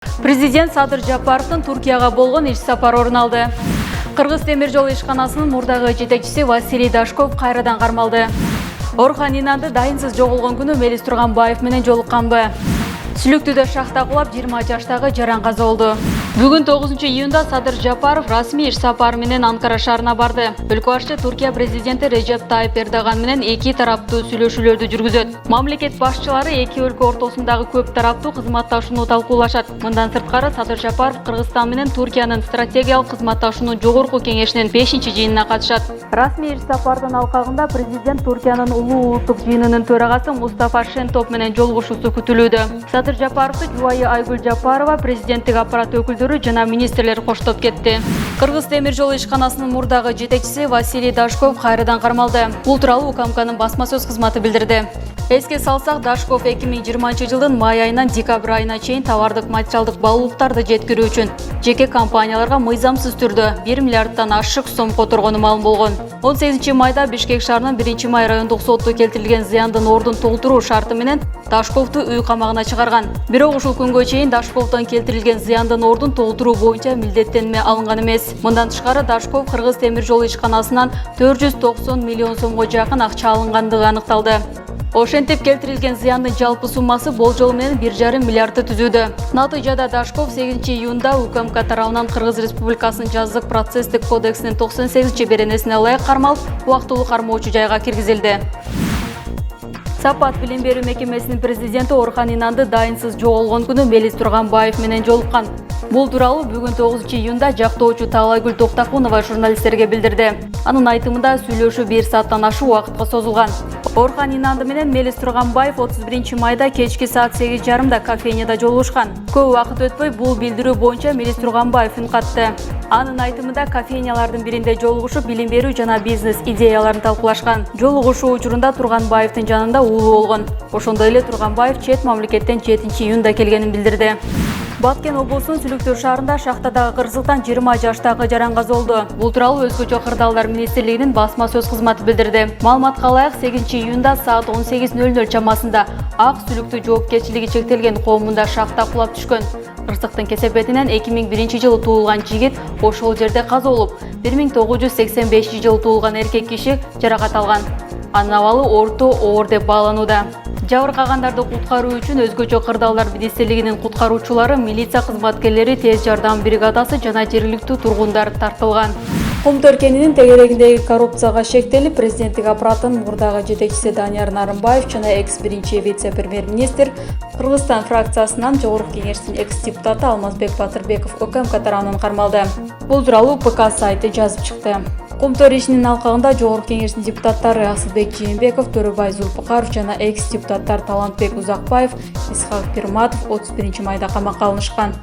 Президент Садыр Жапаровдун Туркияга болгон иш сапары орун алды. Кыргыз темир жол ишканасынын мурдагы жетекчиси Василий Дашков кайрадан кармалды. Орхан Инанды дайынсыз жоголгон күнү Мелис Турганбаев менен жолукканбы? Сүлүктүдө шахта кулап 20 жаштагы жаран каза болду. Бүгүн 9 июнда Садыр Жапаров расмий иш сапары менен Анкара шаарына барды. Өлкө башчы Туркия президенти Режеп Тайып Эрдоган менен эки тараптуу сүйлөшүүлөрдү жүргүзөт. Мамлекет башчылары эки өлкө ортосундагы көп тараптуу кызматташууну талкуулашат. Мындан сырткары Садыр Жапаров Кыргызстан менен Туркиянын стратегиялык кызматташуунун жогорку кеңешинин 5-жыйынына катышат. Расмий иш сапардын алкагында президент Туркиянын улуу улуттук жыйынынын төрагасы Мустафа Шентоп менен жолугушуусу күтүлүүдө. Садыр Жапаровду жубайы Айгүл Жапарова, президенттик аппарат өкүлдөрү жана министрлер коштоп кетти. Кыргыз темир жол ишканасынын мурдагы жетекчиси Василий Дашков кайрадан кармалды. Бул тууралуу УКМКнын басма сөз кызматы билдирди. Эске салсак, Дашков 2020-жылдын май айынан декабрь айына чейин товардык материалдык баалуулуктарды жеткирүү үчүн жеке компанияларга мыйзамсыз түрдө 1 миллиарддан ашык сом которгону маалым болгон. 18 майда Бишкек шаарынын 1-май райондук сотто келтирилген зыяндын ордун толтуруу шарты менен Дашковду үй камагына чыгарган. Бирок ушул күнгө чейин Дашковдон келтирилген зыяндын ордун толтуруу боюнча милдеттенме алынган эмес. Мындан тышкары Дашков Кыргыз темир жол ишканасынан 490 миллион сомго жакын акча алынгандыгы аныкталды. Ошентип келтирилген зыяндын жалпы суммасы болжол менен 1,5 миллиардты түзүүдө. Натыйжада Дашков 8 июнда УКМК тарабынан Кыргыз Республикасынын жаздык процесстик кодексинин 98-беренесине ылайык кармалып, убактылуу кармоочу жайга киргизилди. Сапат билим берүү мекемесинин президенти Орхан Инанды дайынсыз жоголгон күнү Мелис Турганбаев менен жолуккан. Бул тууралуу бүгүн 9 июнда жактоочу Таалайгүл Токтакунова журналисттерге билдирди. Анын айтымында сүйлөшүү 1 сааттан ашык убакытка созулган. Орхан Инанды менен Мелис Турганбаев 31 майда кечки саат 8:30 кофейняда жолугушкан. Көп убакыт өтпөй бул билдирүү боюнча Мелис Турганбаев үн катты. Анын айтымында кофейнялардын биринде жолугушуп билим берүү жана бизнес идеяларын талкуулашкан. Жолугушуу учурунда Турганбаевдин жанында уулу болгон. Ошондой эле Турганбаев чет мамлекеттен 7 июнда келгенин билдирди. Баткен облусунун Сүлүктөр шаарында шахтадагы кырсыктан 20 жаштагы жаран каза болду. Бул тууралуу Өзгөчө кырдаалдар министрлигинин басма сөз кызматы билдирди. Маалыматка ылайык 8 июнда саат 18:00 чамасында Ак Сүлүктүү жоопкерчилиги чектелген коомунда шахта кулап түшкөн. Кырсыктын кесепетинен 2001-жылы туулган жигит ошол жерде каза болуп, 1985-жылы туулган эркек киши жаракат алган. Анын абалы орто оор деп бааланууда. Жабыркагандарды куткаруу үчүн Өзгөчө кырдаалдар министрлигинин куткаруучулары, милиция кызматкерлери, тез жардам бригадасы жана жергиликтүү тургундар тартылган. Кум Төркенинин тегерегиндеги коррупцияга шектелип, президенттик аппараттын мурдагы жетекчиси Данияр Нарымбаев жана экс-биринчи вице-премьер-министр Кыргызстан фракциясынан Жогорку кеңештин экс-депутаты Алмазбек Батырбеков УКМК тарабынан кармалды. Бул тууралуу ПК сайты жазып чыкты. Кум Төр ишинин алкагында Жогорку кеңештин депутаттары Асылбек Жээнбеков, Төрөбай Зулпукаров жана экс-депутаттар Талантбек Узакбаев, Исхак Пирматов 31 майда камакка алынышкан.